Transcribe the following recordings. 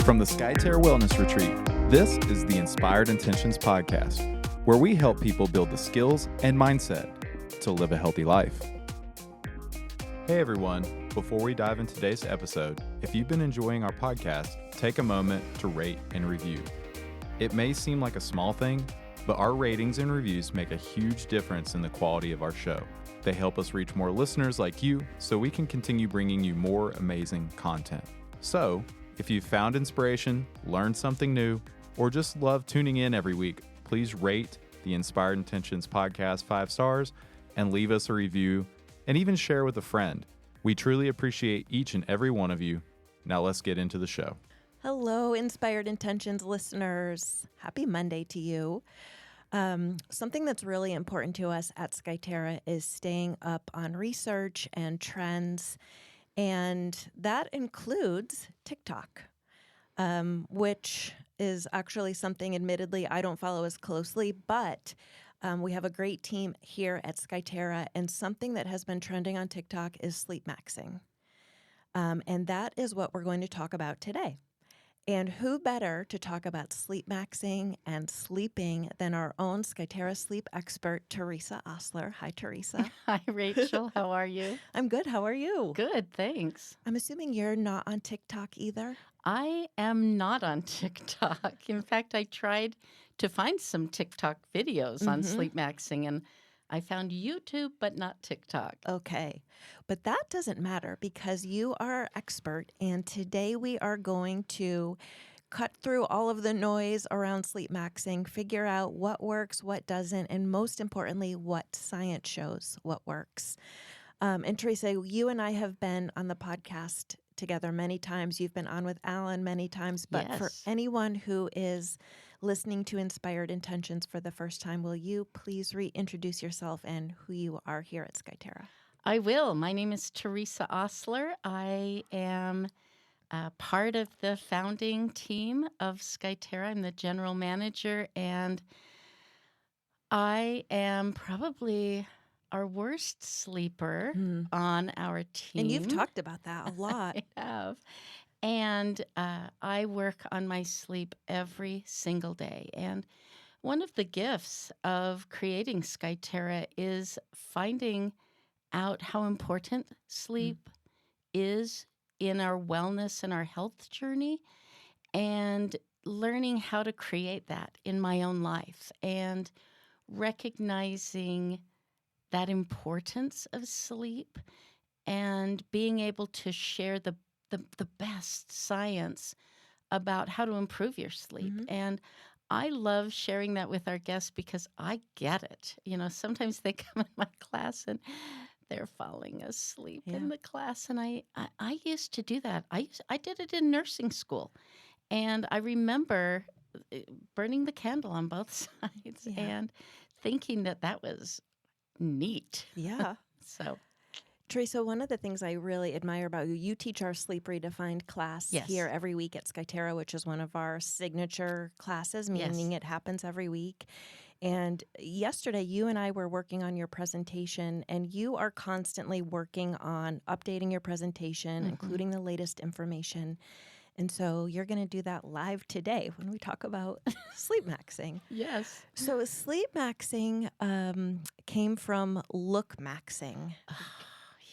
From the Skyterra Wellness Retreat, this is the Inspired Intentions Podcast, where we help people build the skills and mindset to live a healthy life. Hey everyone, before we dive into today's episode, if you've been enjoying our podcast, take a moment to rate and review. It may seem like a small thing, but our ratings and reviews make a huge difference in the quality of our show. They help us reach more listeners like you so we can continue bringing you more amazing content. So, if you've found inspiration, learned something new, or just love tuning in every week, please rate the Inspired Intentions Podcast 5 stars and leave us a review and even share with a friend. We truly appreciate each and every one of you. Now let's get into the show. Hello, Inspired Intentions listeners. Happy Monday to you. Something that's really important to us at Skyterra is staying up on research and trends, and that includes TikTok, which is actually something, admittedly, I don't follow as closely, but we have a great team here at Skyterra, and something that has been trending on TikTok is Sleepmaxxing. And that is what we're going to talk about today. And who better to talk about Sleepmaxxing and sleeping than our own Skyterra sleep expert, Teresa Osler. Hi, Teresa. Hi, Rachel. How are you? I'm good. How are you? Good, thanks. I'm assuming you're not on TikTok either? I am not on TikTok. In fact, I tried to find some TikTok videos on Sleepmaxxing, and I found YouTube, but not TikTok. Okay. But that doesn't matter because you are our expert, and today we are going to cut through all of the noise around Sleepmaxxing, figure out what works, what doesn't, and most importantly, what science shows what works. And Teresa, you and I have been on the podcast together many times. You've been on with Alan many times, but Yes. for anyone who is listening to Inspired Intentions for the first time, will you please reintroduce yourself and who you are here at Skyterra? I will. My name is Teresa Osler. I am part of the founding team of Skyterra. I'm the general manager, and I am probably our worst sleeper on our team. And you've talked about that a lot. I have. And I work on my sleep every single day. And one of the gifts of creating Skyterra is finding out how important sleep is in our wellness and our health journey, and learning how to create that in my own life, and recognizing that importance of sleep and being able to share the best science about how to improve your sleep. And I love sharing that with our guests because I get it. You know, sometimes they come in my class and they're falling asleep in the class. And I used to do that. I did it in nursing school. And I remember burning the candle on both sides and thinking that was neat. Yeah. So, Teresa, one of the things I really admire about you, you teach our Sleep Redefined class here every week at Skyterra, which is one of our signature classes, meaning it happens every week. And yesterday, you and I were working on your presentation, and you are constantly working on updating your presentation, including the latest information. And so you're going to do that live today when we talk about Sleepmaxxing. yes. So Sleepmaxxing came from Lookmaxxing.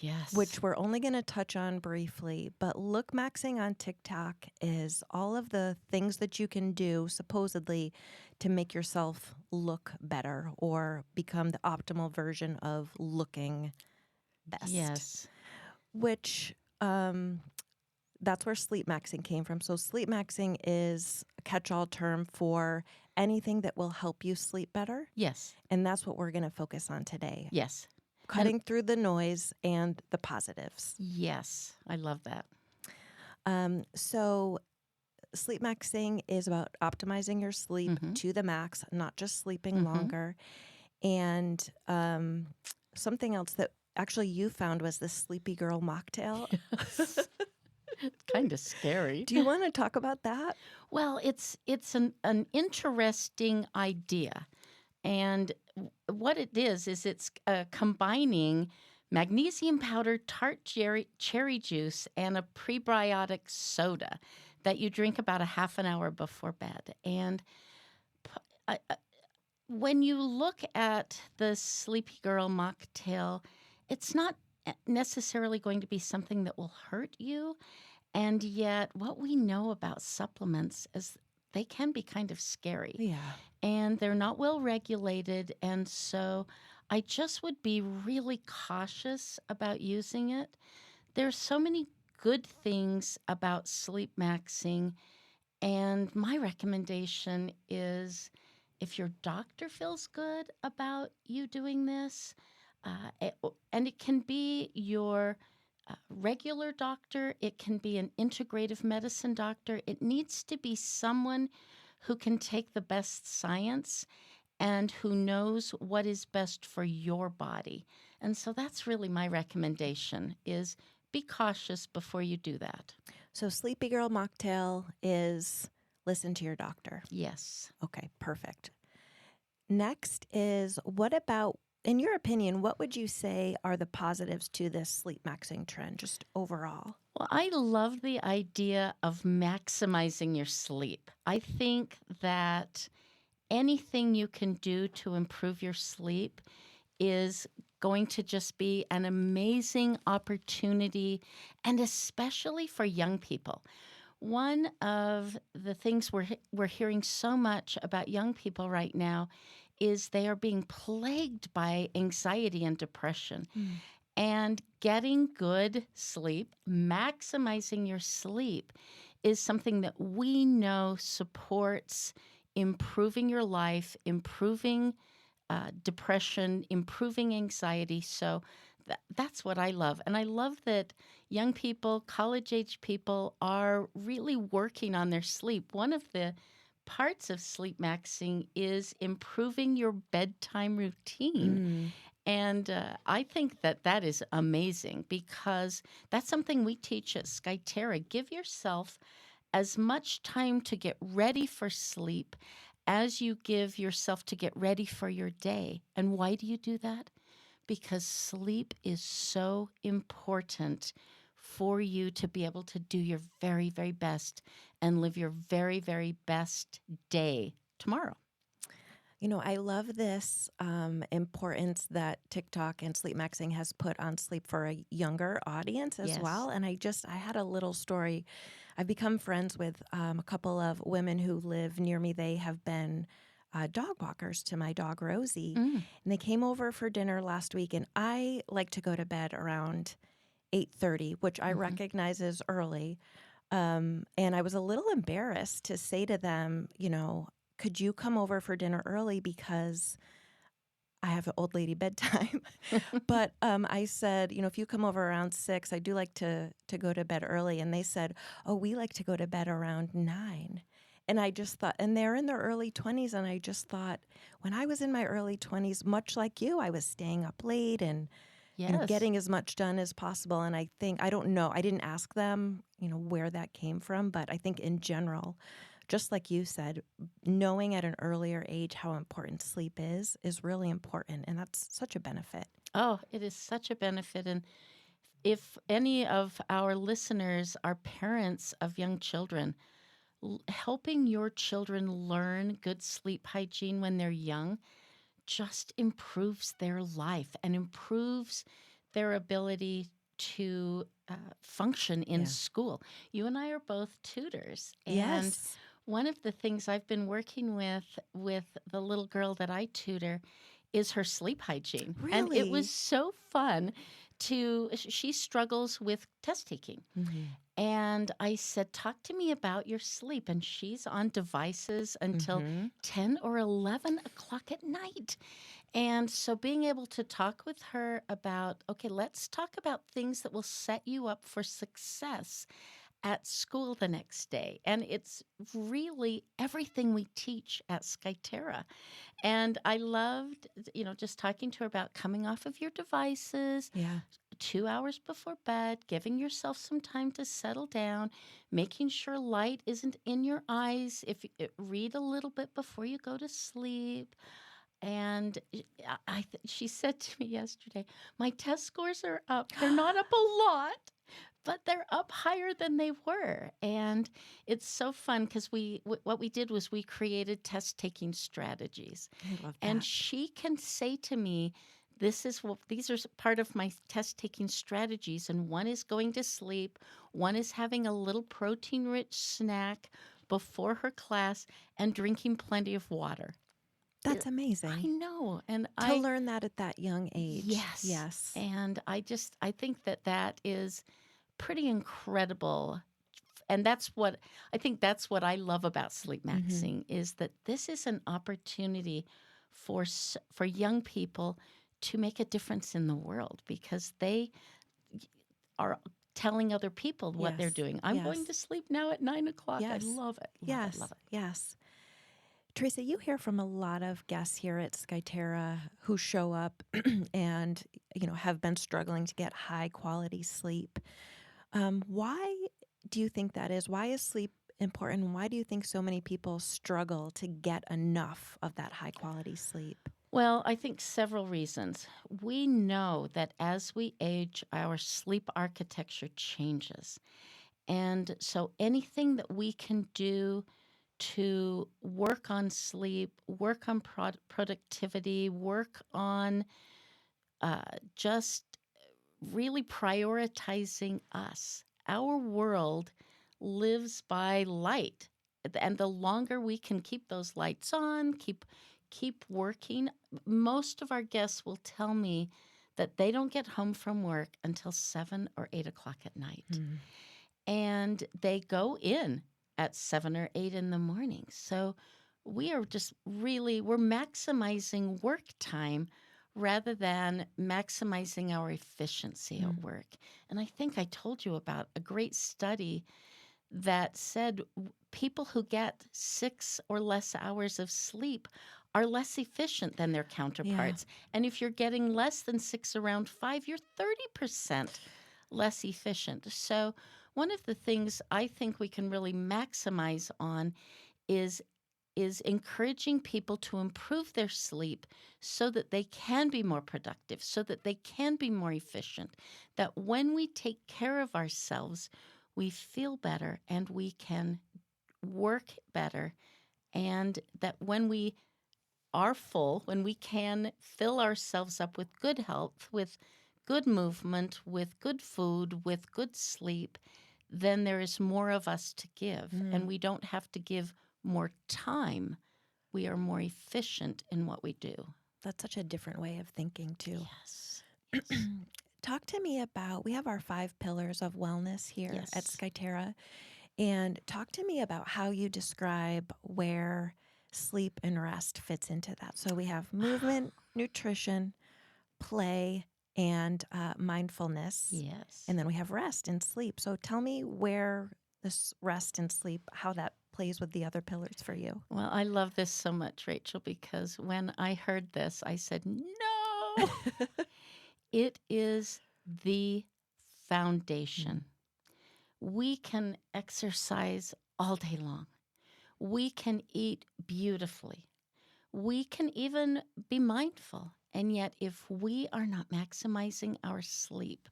Yes. Which we're only going to touch on briefly, but Lookmaxxing on TikTok is all of the things that you can do, supposedly, to make yourself look better or become the optimal version of looking best. Yes. Which, that's where Sleepmaxxing came from. So Sleepmaxxing is a catch-all term for anything that will help you sleep better. Yes. And that's what we're going to focus on today. Yes. Cutting through the noise and the positives. Yes, I love that. So Sleepmaxxing is about optimizing your sleep to the max, not just sleeping longer. And something else that actually you found was the Sleepy Girl Mocktail. Kind of scary. Do you want to talk about that? Well, it's an interesting idea. And what it is it's combining magnesium powder, tart cherry juice, and a prebiotic soda that you drink about a half an hour before bed. And when you look at the Sleepy Girl mocktail, it's not necessarily going to be something that will hurt you. And yet, what we know about supplements is they can be kind of scary. Yeah. And they're not well regulated. And so I just would be really cautious about using it. There's so many good things about Sleepmaxxing. And my recommendation is if your doctor feels good about you doing this, and it can be your regular doctor, it can be an integrative medicine doctor. It needs to be someone who can take the best science and who knows what is best for your body. And so that's really my recommendation is be cautious before you do that. So Sleepy Girl mocktail is listen to your doctor. Yes. Okay, perfect. Next is what about, in your opinion, what would you say are the positives to this Sleepmaxxing trend, just overall? Well, I love the idea of maximizing your sleep. I think that anything you can do to improve your sleep is going to just be an amazing opportunity, and especially for young people. One of the things we're hearing so much about young people right now is they are being plagued by anxiety and depression. And getting good sleep, maximizing your sleep, is something that we know supports improving your life, improving depression, improving anxiety. So that's what I love. And I love that young people, college-age people, are really working on their sleep. One of the parts of Sleepmaxxing is improving your bedtime routine. And I think that is amazing because that's something we teach at Skyterra. Give yourself as much time to get ready for sleep as you give yourself to get ready for your day. And why do you do that? Because sleep is so important for you to be able to do your very, very best and live your very, very best day tomorrow. You know, I love this importance that TikTok and Sleepmaxxing has put on sleep for a younger audience as well. And I had a little story. I've become friends with a couple of women who live near me. They have been dog walkers to my dog, Rosie. And they came over for dinner last week, and I like to go to bed around 8:30, which I recognize as early. And I was a little embarrassed to say to them, you know, could you come over for dinner early because I have an old lady bedtime. But I said, you know, if you come over around 6, I do like to go to bed early. And they said, oh, we like to go to bed around 9. And I just thought, and they're in their early 20s. And I just thought, when I was in my early 20s, much like you, I was staying up late and you know, getting as much done as possible. And I think, I don't know, I didn't ask them, you know, where that came from. But I think in general, just like you said, knowing at an earlier age how important sleep is really important. And that's such a benefit. Oh, it is such a benefit. And if any of our listeners are parents of young children, helping your children learn good sleep hygiene when they're young just improves their life and improves their ability to function in school. You and I are both tutors. And one of the things I've been working with the little girl that I tutor is her sleep hygiene. Really? And it was so fun she struggles with test taking. And I said, talk to me about your sleep. And she's on devices until 10 or 11 o'clock at night. And so being able to talk with her about, okay, let's talk about things that will set you up for success at school the next day. And it's really everything we teach at Skyterra. And I loved, you know, just talking to her about coming off of your devices, 2 hours before bed, giving yourself some time to settle down, making sure light isn't in your eyes. Read a little bit before you go to sleep. And she said to me yesterday, my test scores are up. They're not up a lot, but they're up higher than they were. And it's so fun because what we did was we created test-taking strategies. I love And that. she can say to me, these are part of my test-taking strategies. And one is going to sleep. One is having a little protein-rich snack before her class and drinking plenty of water. That's I amazing. know. And To learn that at that young age. yes. Yes. And I think that is pretty incredible. And that's what I love about Sleepmaxxing is that this is an opportunity for young people to make a difference in the world because they are telling other people what they're Yes. doing. I'm going Yes. to sleep now at 9:00. Yes. I love it. Yes. Love it. Yes. Teresa, you hear from a lot of guests here at Skyterra who show up and, have been struggling to get high quality sleep. Why do you think that is? Why is sleep important? Why do you think so many people struggle to get enough of that high quality sleep? Well, I think several reasons. We know that as we age, our sleep architecture changes. And so anything that we can do to work on sleep, work on productivity, work on just really prioritizing us. Our world lives by light. And the longer we can keep those lights on, keep working. Most of our guests will tell me that they don't get home from work until 7 or 8 o'clock at night. And they go in at 7 or 8 in the morning. So we're maximizing work time rather than maximizing our efficiency at work. And I think I told you about a great study that said people who get 6 or less hours of sleep are less efficient than their counterparts. And if you're getting less than 6, around 5, you're 30% less efficient. So one of the things I think we can really maximize on is encouraging people to improve their sleep so that they can be more productive, so that they can be more efficient, that when we take care of ourselves, we feel better and we can work better, and that when we are full, when we can fill ourselves up with good health, with good movement, with good food, with good sleep, then there is more of us to give. And we don't have to give more time. We are more efficient in what we do. That's such a different way of thinking, too. Yes. Talk to me about, we have our 5 pillars of wellness here at Skyterra. And talk to me about how you describe where sleep and rest fits into that. So we have movement, nutrition, play, and mindfulness. Yes. And then we have rest and sleep. So tell me where this rest and sleep, how that plays with the other pillars for you. Well, I love this so much, Rachel, because when I heard this, I said, no, it is the foundation. We can exercise all day long. We can eat beautifully. We can even be mindful. And yet, if we are not maximizing our sleep,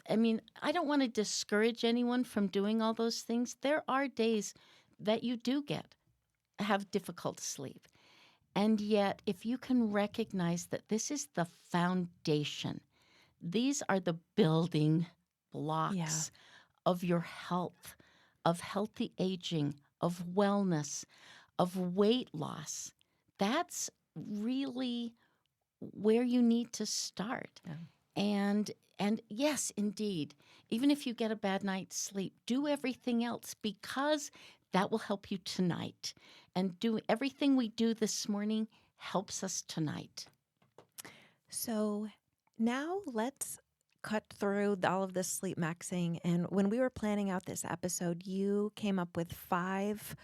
I don't want to discourage anyone from doing all those things. There are days that you do have difficult sleep. And yet, if you can recognize that this is the foundation, these are the building blocks of your health, of healthy aging, of wellness, of weight loss. That's really where you need to start. And yes, indeed, even if you get a bad night's sleep, do everything else because that will help you tonight. And do everything we do this morning helps us tonight. So now let's cut through all of this Sleepmaxxing. And when we were planning out this episode, you came up with 5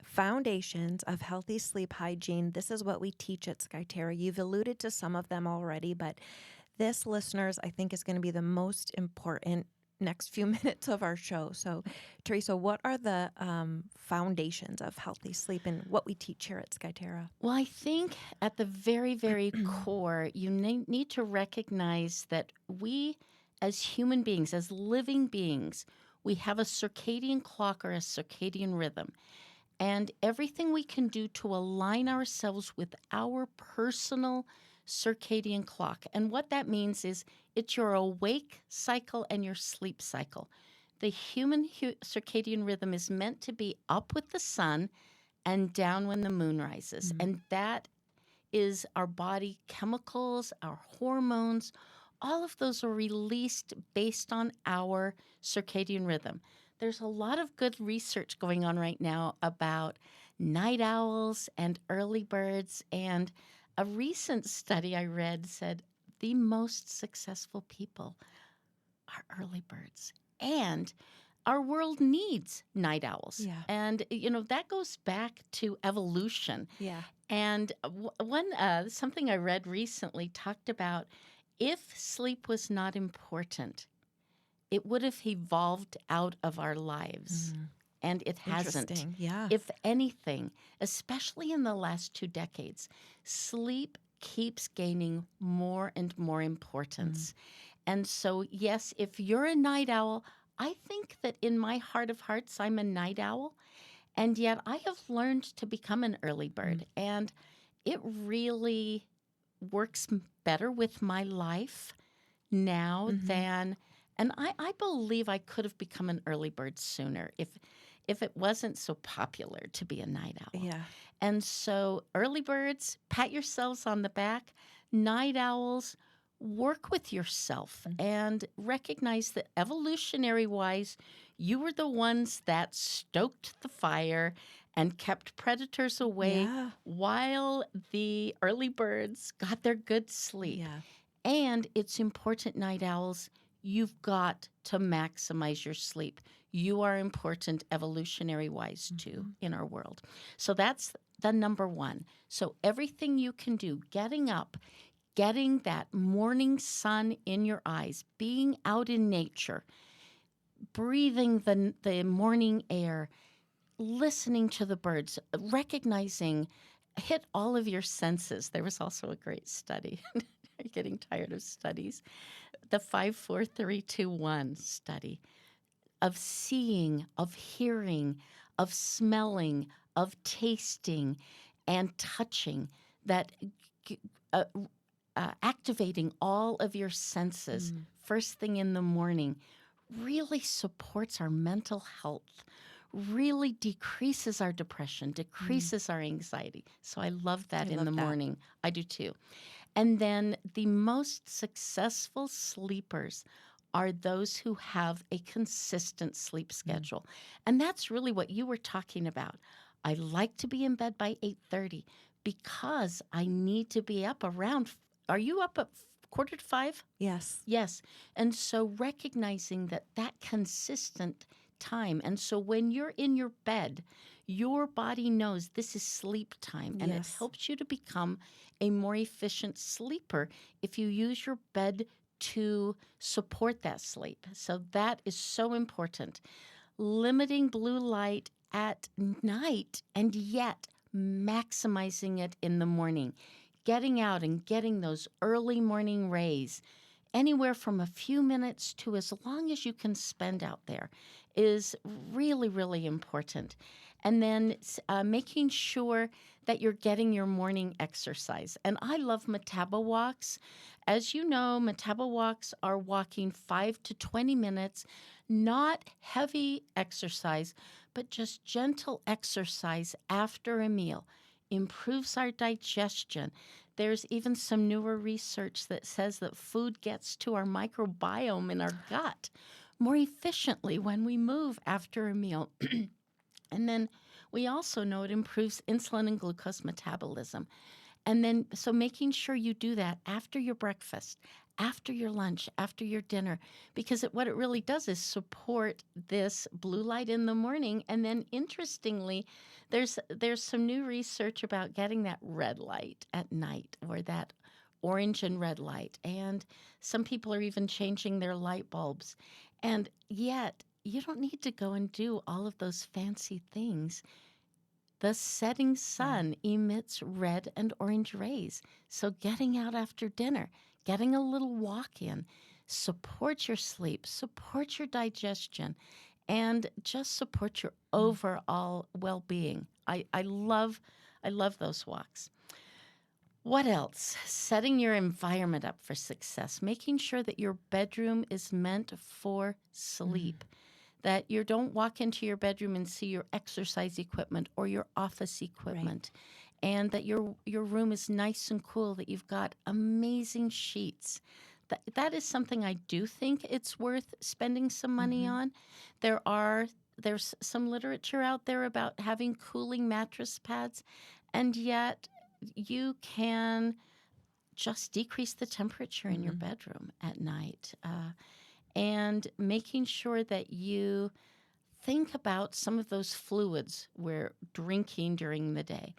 foundations of healthy sleep hygiene. This is what we teach at Skyterra. You've alluded to some of them already, but this, listeners, I think is going to be the most important next few minutes of our show. So, Teresa, what are the foundations of healthy sleep and what we teach here at Skyterra? Well, I think at the very, very core, you need to recognize that we as human beings, as living beings, we have a circadian clock or a circadian rhythm. And everything we can do to align ourselves with our personal circadian clock. And what that means is it's your awake cycle and your sleep cycle. The human circadian rhythm is meant to be up with the sun and down when the moon rises. And that is our body chemicals, our hormones, all of those are released based on our circadian rhythm. There's a lot of good research going on right now about night owls and early birds. And a recent study I read said the most successful people are early birds. And our world needs night owls. Yeah. And, that goes back to evolution. Yeah. And something I read recently talked about if sleep was not important, it would have evolved out of our lives. And it hasn't. Interesting. Yeah. If anything, especially in the last 2 decades, sleep keeps gaining more and more importance. And so, yes, if you're a night owl, I think that in my heart of hearts, I'm a night owl. And yet I have learned to become an early bird. And it really works better with my life now than... And I believe I could have become an early bird sooner if it wasn't so popular to be a night owl. Yeah. And so early birds, pat yourselves on the back. Night owls, work with yourself and recognize that evolutionary-wise, you were the ones that stoked the fire and kept predators away while the early birds got their good sleep. Yeah. And it's important, night owls, you've got to maximize your sleep. You are important evolutionary-wise, too, in our world. So that's the number one. So everything you can do, getting up, getting that morning sun in your eyes, being out in nature, breathing the morning air, listening to the birds, recognizing, hit all of your senses. There was also a great study. I'm getting tired of studies. The 5, 4, 3, 2, 1 study of seeing, of hearing, of smelling, of tasting, and touching, that activating all of your senses first thing in the morning really supports our mental health, really decreases our depression, decreases our anxiety. So I love that in the morning. I do too. And then the most successful sleepers are those who have a consistent sleep schedule. And that's really what you were talking about. I like to be in bed by 8:30 because I need to be up around. Are you up at 4:45? Yes. Yes. And so recognizing that consistent time. And so when you're in your bed, your body knows this is sleep time. And it helps you to become a more efficient sleeper if you use your bed to support that sleep. So that is so important. Limiting blue light at night and yet maximizing it in the morning. Getting out and getting those early morning rays, anywhere from a few minutes to as long as you can spend out there, is really, really important. And then making sure that you're getting your morning exercise. And I love Metabo walks. As you know, Metabo walks are walking 5 to 20 minutes, not heavy exercise, but just gentle exercise after a meal. Improves our digestion. There's even some newer research that says that food gets to our microbiome in our gut more efficiently when we move after a meal. And then we also know it improves insulin and glucose metabolism. And then, so making sure you do that after your breakfast, after your lunch, after your dinner, because what it really does is support this blue light in the morning. And then, interestingly, there's some new research about getting that red light at night, or that orange and red light. And some people are even changing their light bulbs. And yet, you don't need to go and do all of those fancy things. The setting sun emits red and orange rays. So getting out after dinner, getting a little walk in, support your sleep, support your digestion, and just support your overall well-being. I love those walks. What else? Setting your environment up for success, making sure that your bedroom is meant for sleep, that you don't walk into your bedroom and see your exercise equipment or your office equipment, and that your room is nice and cool, that you've got amazing sheets. That is something I do think it's worth spending some money on. There's some literature out there about having cooling mattress pads, and yet you can just decrease the temperature in your bedroom at night. And making sure that you think about some of those fluids we're drinking during the day.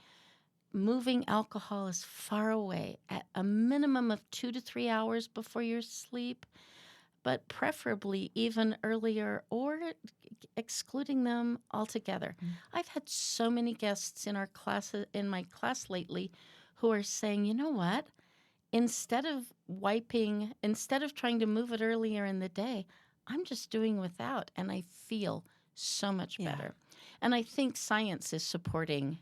Moving alcohol is far away at a minimum of 2 to 3 hours before your sleep, but preferably even earlier or excluding them altogether. I've had so many guests in my class lately who are saying, you know what? Instead of trying to move it earlier in the day, I'm just doing without, and I feel so much better. And I think science is supporting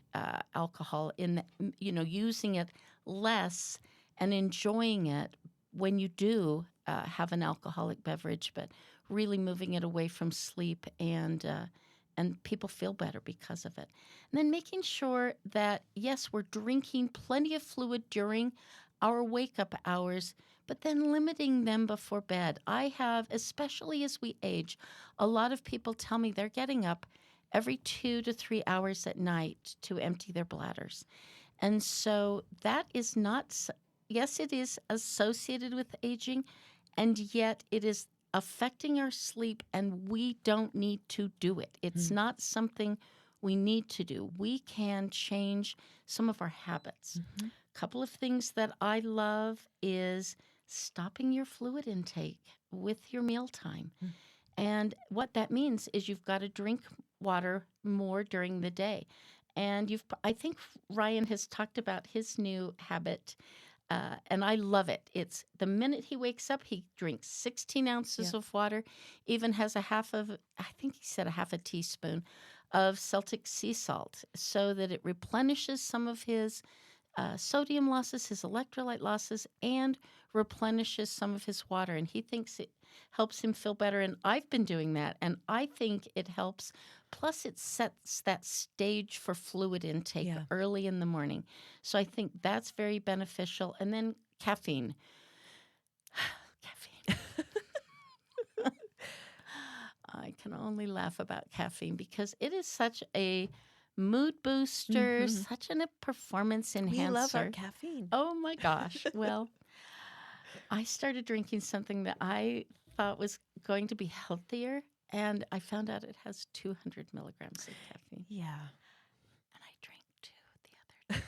alcohol in, using it less and enjoying it when you do have an alcoholic beverage, but really moving it away from sleep, and people feel better because of it. And then making sure that, yes, we're drinking plenty of fluid during our wake-up hours, but then limiting them before bed. I have, especially as we age, a lot of people tell me they're getting up every 2 to 3 hours at night to empty their bladders. And so that is not, yes, it is associated with aging, and yet it is affecting our sleep, and we don't need to do it. It's not something we need to do. We can change some of our habits. Couple of things that I love is stopping your fluid intake with your mealtime. And what that means is you've got to drink water more during the day. And I think Ryan has talked about his new habit, and I love it. It's the minute he wakes up, he drinks 16 ounces of water, even has I think he said a half a teaspoon of Celtic sea salt, so that it replenishes some of his sodium losses, his electrolyte losses, and replenishes some of his water. And he thinks it helps him feel better. And I've been doing that, and I think it helps. Plus, it sets that stage for fluid intake early in the morning. So I think that's very beneficial. And then caffeine. I can only laugh about caffeine because it is such a mood booster, such a performance enhancer. We love our caffeine. Oh my gosh. Well, I started drinking something that I thought was going to be healthier, and I found out it has 200 milligrams of caffeine. Yeah. And I drank 2 the other day.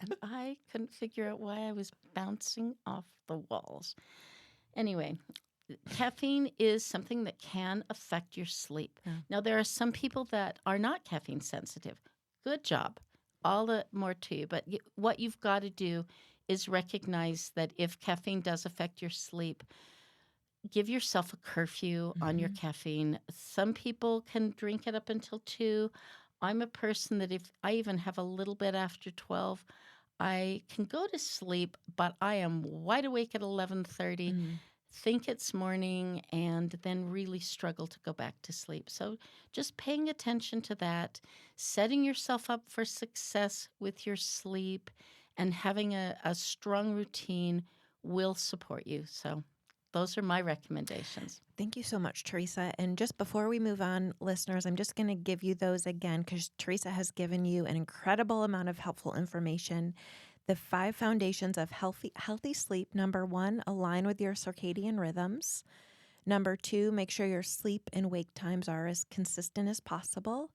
And I couldn't figure out why I was bouncing off the walls. Anyway, caffeine is something that can affect your sleep. Now, there are some people that are not caffeine sensitive. Good job. All the more to you. But what you've got to do is recognize that if caffeine does affect your sleep, give yourself a curfew on your caffeine. Some people can drink it up until 2. I'm a person that if I even have a little bit after 12, I can go to sleep, but I am wide awake at 11:30. Think it's morning, and then really struggle to go back to sleep. So just paying attention to that, setting yourself up for success with your sleep, and having a strong routine will support you. So those are my recommendations. Thank you so much, Teresa. And just before we move on, listeners, I'm just going to give you those again because Teresa has given you an incredible amount of helpful information. The 5 foundations of healthy sleep. Number 1, align with your circadian rhythms. Number 2, make sure your sleep and wake times are as consistent as possible.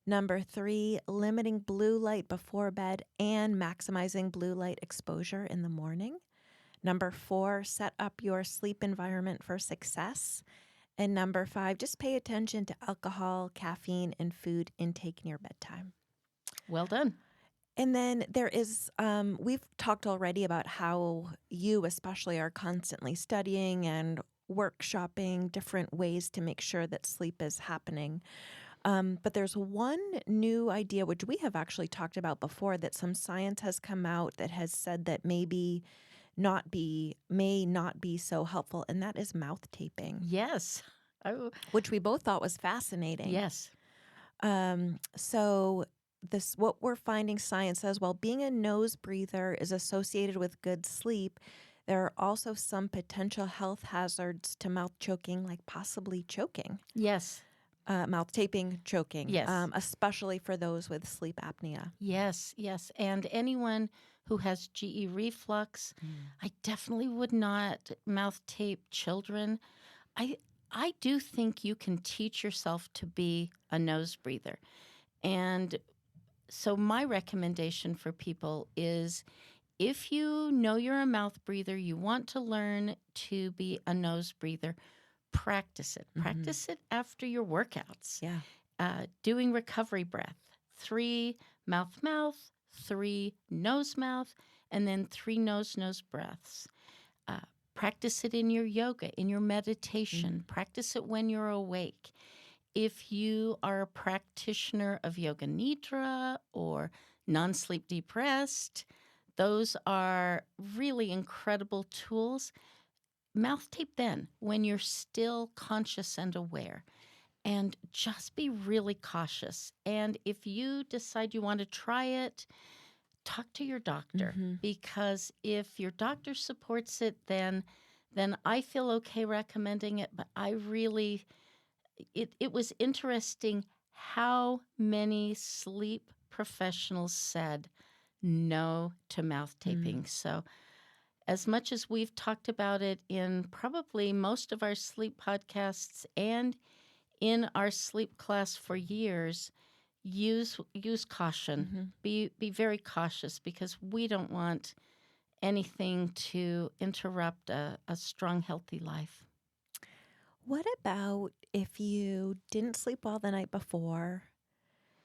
Number 3, limiting blue light before bed and maximizing blue light exposure in the morning. Number 4, set up your sleep environment for success. And number 5, just pay attention to alcohol, caffeine, and food intake near bedtime. Well done. And then there is, we've talked already about how you especially are constantly studying and workshopping different ways to make sure that sleep is happening. But there's one new idea, which we have actually talked about before, that some science has come out that has said that may not be so helpful, and that is mouth taping, Yes. Oh, which we both thought was fascinating. yes. So what we're finding, science says, while being a nose breather is associated with good sleep, there are also some potential health hazards to mouth choking, like possibly choking. Yes. Mouth taping, choking, Yes. especially for those with sleep apnea. Yes, yes. And anyone who has GE reflux, I definitely would not mouth tape children. I do think you can teach yourself to be a nose breather. And so my recommendation for people is if you know you're a mouth breather, you want to learn to be a nose breather, practice it. Practice it after your workouts. Yeah. Doing recovery breath, 3 mouth, 3 nose, and then 3 nose breaths. Practice it in your yoga, in your meditation. Practice it when you're awake. If you are a practitioner of yoga nidra or non-sleep deep rest, those are really incredible tools. Mouth tape then when you're still conscious and aware. And just be really cautious. And if you decide you want to try it, talk to your doctor, because if your doctor supports it, then I feel okay recommending it. But I really, it was interesting how many sleep professionals said no to mouth taping. So as much as we've talked about it in probably most of our sleep podcasts and in our sleep class for years, use caution. Be very cautious, because we don't want anything to interrupt a strong, healthy life. What about if you didn't sleep well the night before,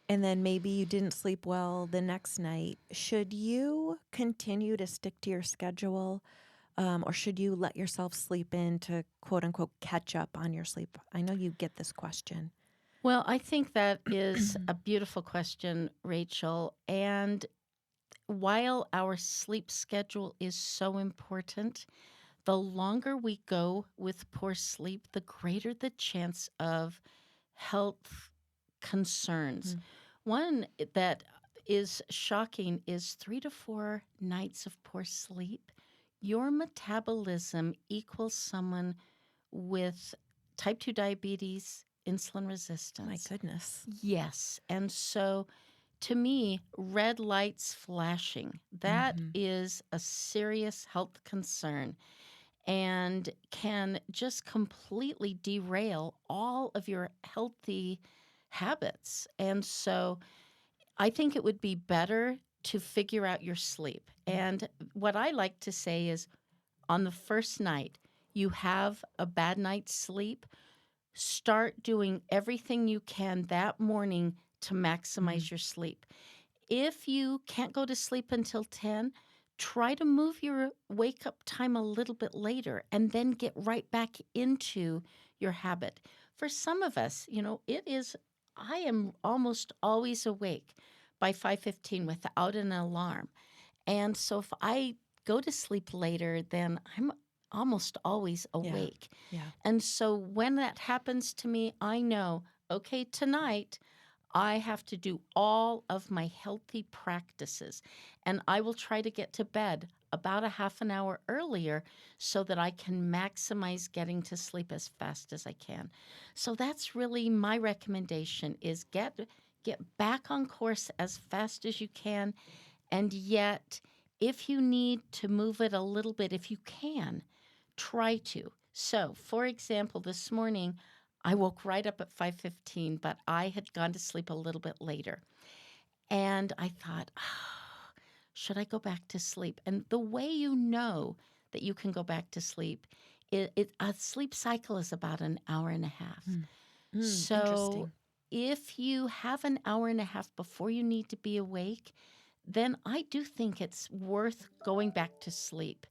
and then maybe you didn't sleep well the next night? Should you continue to stick to your schedule, or should you let yourself sleep in to, quote unquote, catch up on your sleep? I know you get this question. Well, I think that is a beautiful question, Rachel. And while our sleep schedule is so important, the longer we go with poor sleep, the greater the chance of health concerns. One that is shocking is 3 to 4 nights of poor sleep. Your metabolism equals someone with type 2 diabetes, insulin resistance. My goodness. Yes. And so to me, red lights flashing, that is a serious health concern and can just completely derail all of your healthy habits. And so I think it would be better to figure out your sleep. And what I like to say is on the first night, you have a bad night's sleep, start doing everything you can that morning to maximize your sleep. If you can't go to sleep until 10, try to move your wake up time a little bit later and then get right back into your habit. For some of us, I am almost always awake by 5:15 without an alarm. And so if I go to sleep later, then I'm almost always awake. Yeah. And so when that happens to me, I know, okay, tonight I have to do all of my healthy practices, and I will try to get to bed about a half an hour earlier so that I can maximize getting to sleep as fast as I can. So that's really my recommendation, is get back on course as fast as you can. And yet, if you need to move it a little bit, if you can, try to. So, for example, this morning, I woke right up at 5:15, but I had gone to sleep a little bit later. And I thought, should I go back to sleep? And the way you know that you can go back to sleep, a sleep cycle is about an hour and a half. So Interesting. if you have an hour and a half before you need to be awake, then I do think it's worth going back to sleep.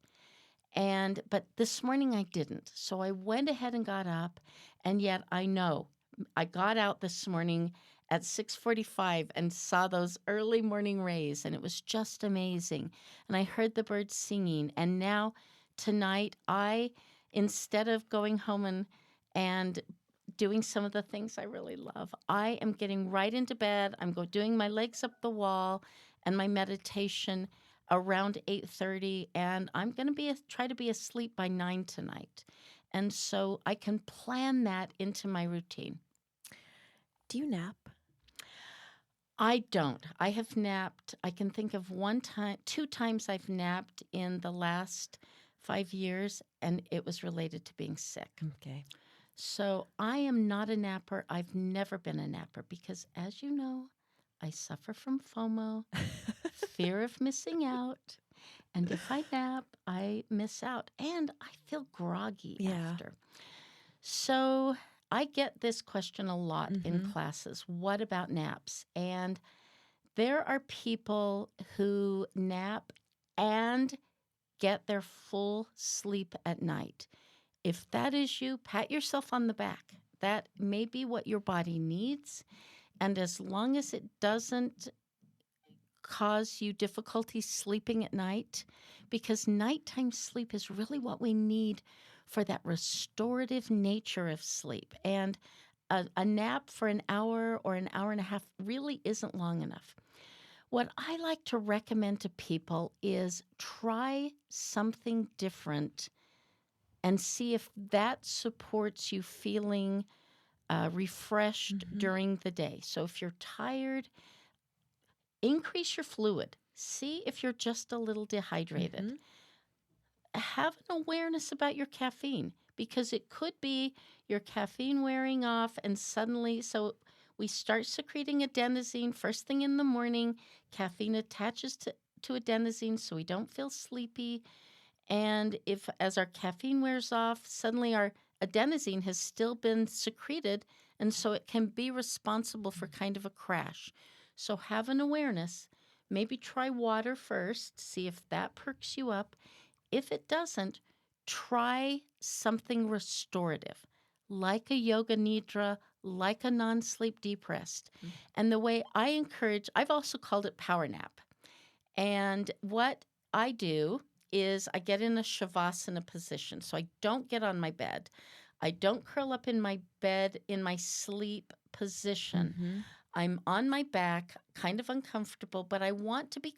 But this morning I didn't. So I went ahead and got up, and yet I know I got out this morning at 6:45 and saw those early morning rays, and it was just amazing. And I heard the birds singing, and now tonight instead of going home and doing some of the things I really love, I am getting right into bed. I'm doing my legs up the wall and my meditation around 8:30, and I'm going to try to be asleep by 9 tonight. And so I can plan that into my routine. Do you nap? I don't. I have napped. I can think of 2 times I've napped in the last 5 years, and it was related to being sick. Okay. So I am not a napper. I've never been a napper because, as you know, I suffer from FOMO, fear of missing out. And if I nap, I miss out. And I feel groggy after. So I get this question a lot in classes. What about naps? And there are people who nap and get their full sleep at night. If that is you, pat yourself on the back. That may be what your body needs. And as long as it doesn't cause you difficulty sleeping at night, because nighttime sleep is really what we need for that restorative nature of sleep. And a nap for an hour or an hour and a half really isn't long enough. What I like to recommend to people is try something different and see if that supports you feeling refreshed during the day. So if you're tired, increase your fluid. See if you're just a little dehydrated. Have an awareness about your caffeine, because it could be your caffeine wearing off and suddenly, so we start secreting adenosine first thing in the morning. Caffeine attaches to adenosine so we don't feel sleepy. And if as our caffeine wears off, suddenly our adenosine has still been secreted, and so it can be responsible for kind of a crash. So have an awareness. Maybe try water first, see if that perks you up. If it doesn't, try something restorative, like a yoga nidra, like a non-sleep deep rest. And the way I encourage, I've also called it power nap. And what I do is I get in a shavasana position. So I don't get on my bed. I don't curl up in my bed in my sleep position. I'm on my back, kind of uncomfortable, but I want to be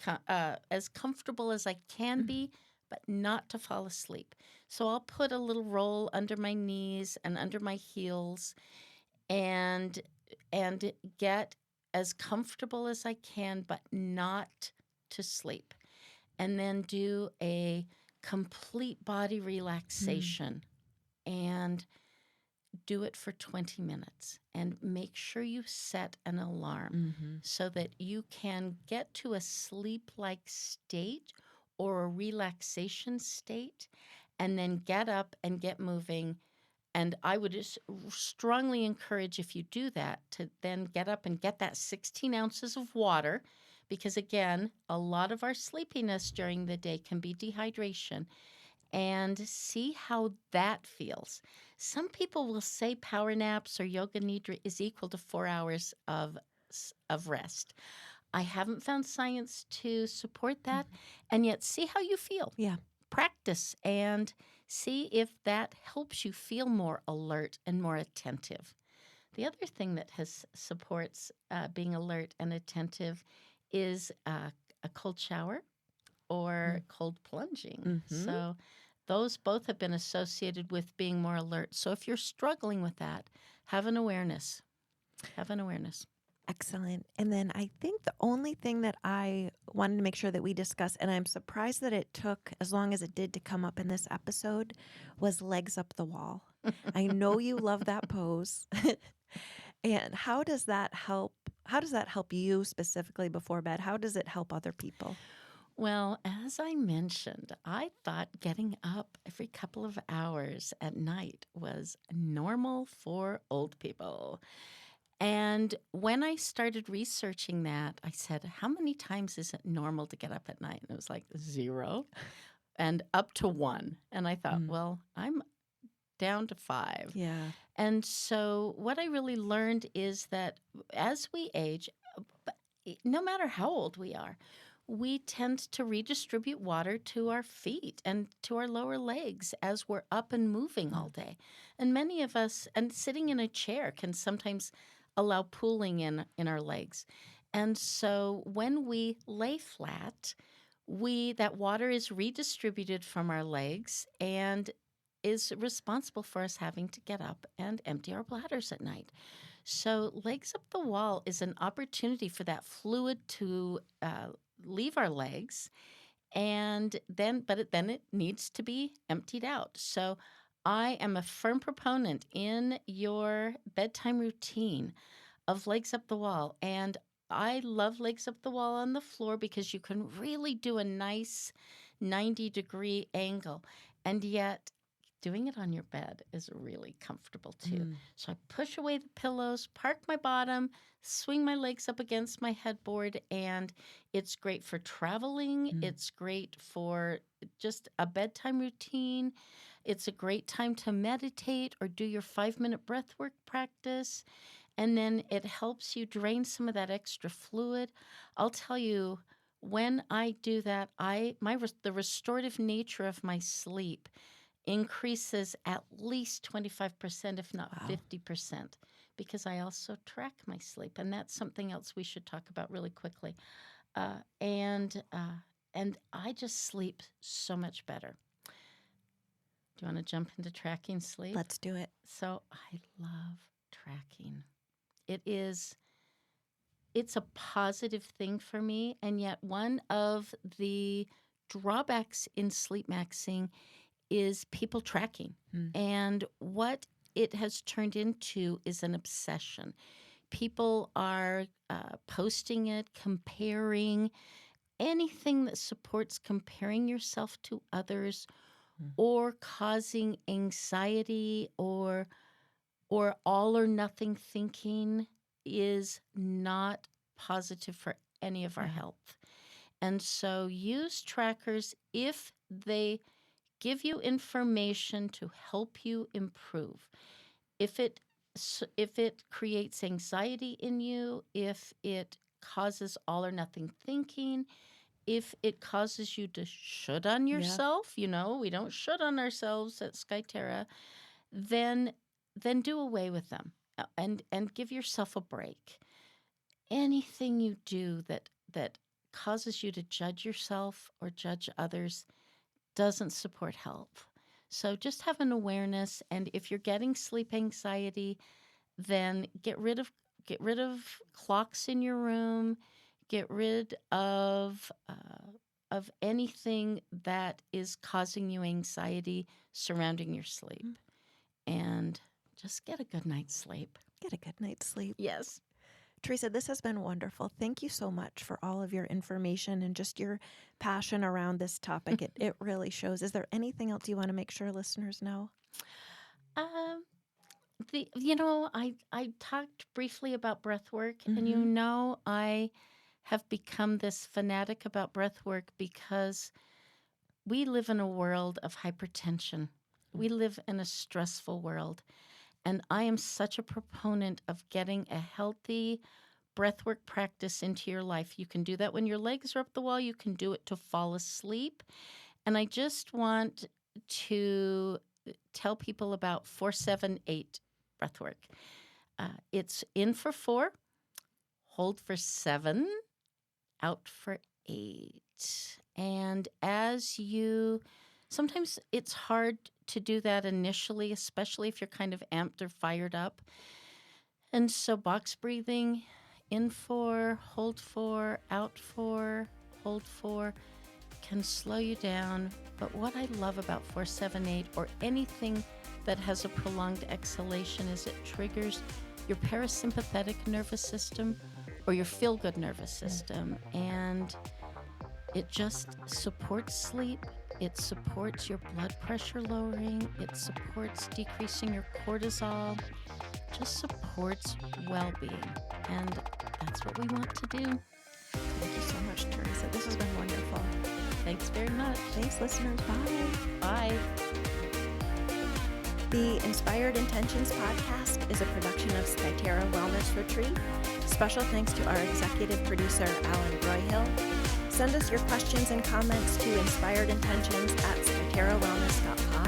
as comfortable as I can be, but not to fall asleep. So I'll put a little roll under my knees and under my heels and get as comfortable as I can, but not to sleep. And then do a complete body relaxation and do it for 20 minutes. And make sure you set an alarm so that you can get to a sleep-like state or a relaxation state, and then get up and get moving. And I would just strongly encourage, if you do that, to then get up and get that 16 ounces of water, because, again, a lot of our sleepiness during the day can be dehydration, and see how that feels. Some people will say power naps or yoga nidra is equal to 4 hours of rest. I haven't found science to support that, and yet see how you feel. Yeah. Practice and see if that helps you feel more alert and more attentive. The other thing that supports being alert and attentive is a cold shower or cold plunging. So those both have been associated with being more alert. So if you're struggling with that, have an awareness. Have an awareness. Excellent. And then I think the only thing that I wanted to make sure that we discuss, and I'm surprised that it took as long as it did to come up in this episode, was legs up the wall. I know you love that pose. And how does that help? How does that help you specifically before bed? How does it help other people? Well, as I mentioned, I thought getting up every couple of hours at night was normal for old people. And when I started researching that, I said, how many times is it normal to get up at night? And it was like 0. and up to 1. And I thought, well, I'm down to 5. Yeah. And so what I really learned is that as we age, no matter how old we are, we tend to redistribute water to our feet and to our lower legs as we're up and moving all day. And many of us, and sitting in a chair can sometimes allow pooling in our legs. And so when we lay flat, that water is redistributed from our legs and is responsible for us having to get up and empty our bladders at night. So legs up the wall is an opportunity for that fluid to leave our legs, and then it needs to be emptied out. So I am a firm proponent in your bedtime routine of legs up the wall, and I love legs up the wall on the floor because you can really do a nice 90-degree angle, and yet doing it on your bed is really comfortable too. So I push away the pillows, park my bottom, swing my legs up against my headboard, and it's great for traveling. It's great for just a bedtime routine. It's a great time to meditate or do your 5-minute breathwork practice. And then it helps you drain some of that extra fluid. I'll tell you, when I do that, the restorative nature of my sleep increases at least 25%, if not 50%, because I also track my sleep. And that's something else we should talk about really quickly. And I just sleep so much better. Do you want to jump into tracking sleep? Let's do it. So I love tracking. It's a positive thing for me, and yet one of the drawbacks in Sleepmaxxing is people tracking. And what it has turned into is an obsession. People are posting it, comparing, anything that supports comparing yourself to others or causing anxiety or all or nothing thinking is not positive for any of our health. And so use trackers if they give you information to help you improve. If it creates anxiety in you, if it causes all or nothing thinking, if it causes you to should on yourself, we don't should on ourselves at Skyterra, then do away with them and give yourself a break. Anything you do that causes you to judge yourself or judge others doesn't support health. So just have an awareness, and if you're getting sleep anxiety, then get rid of clocks in your room, get rid of anything that is causing you anxiety surrounding your sleep, and just get a good night's sleep. Get a good night's sleep. Yes. Teresa, this has been wonderful. Thank you so much for all of your information and just your passion around this topic. It really shows. Is there anything else you want to make sure listeners know? I talked briefly about breathwork, and I have become this fanatic about breathwork because we live in a world of hypertension. We live in a stressful world. And I am such a proponent of getting a healthy breathwork practice into your life. You can do that when your legs are up the wall. You can do it to fall asleep. And I just want to tell people about 4-7-8 breathwork. It's in for 4, hold for 7, out for 8. And sometimes it's hard to do that initially, especially if you're kind of amped or fired up. And so box breathing, in 4, hold 4, out 4, hold 4, can slow you down. But what I love about 4-7-8 or anything that has a prolonged exhalation is it triggers your parasympathetic nervous system or your feel-good nervous system. And it just supports sleep. It supports your blood pressure lowering. It supports decreasing your cortisol. Just supports well-being. And that's what we want to do. Thank you so much, Teresa. This has been wonderful. Thanks very much. Thanks, listeners. Bye. Bye. The Inspired Intentions podcast is a production of Skyterra Wellness Retreat. Special thanks to our executive producer, Alan Broyhill. Send us your questions and comments to inspiredintentions@skyterrawellness.com.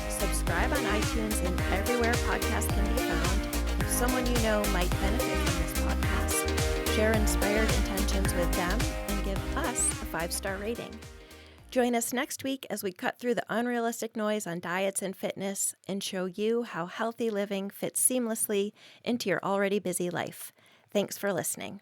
Subscribe on iTunes and everywhere podcasts can be found. If someone you know might benefit from this podcast, share Inspired Intentions with them and give us a 5-star rating. Join us next week as we cut through the unrealistic noise on diets and fitness and show you how healthy living fits seamlessly into your already busy life. Thanks for listening.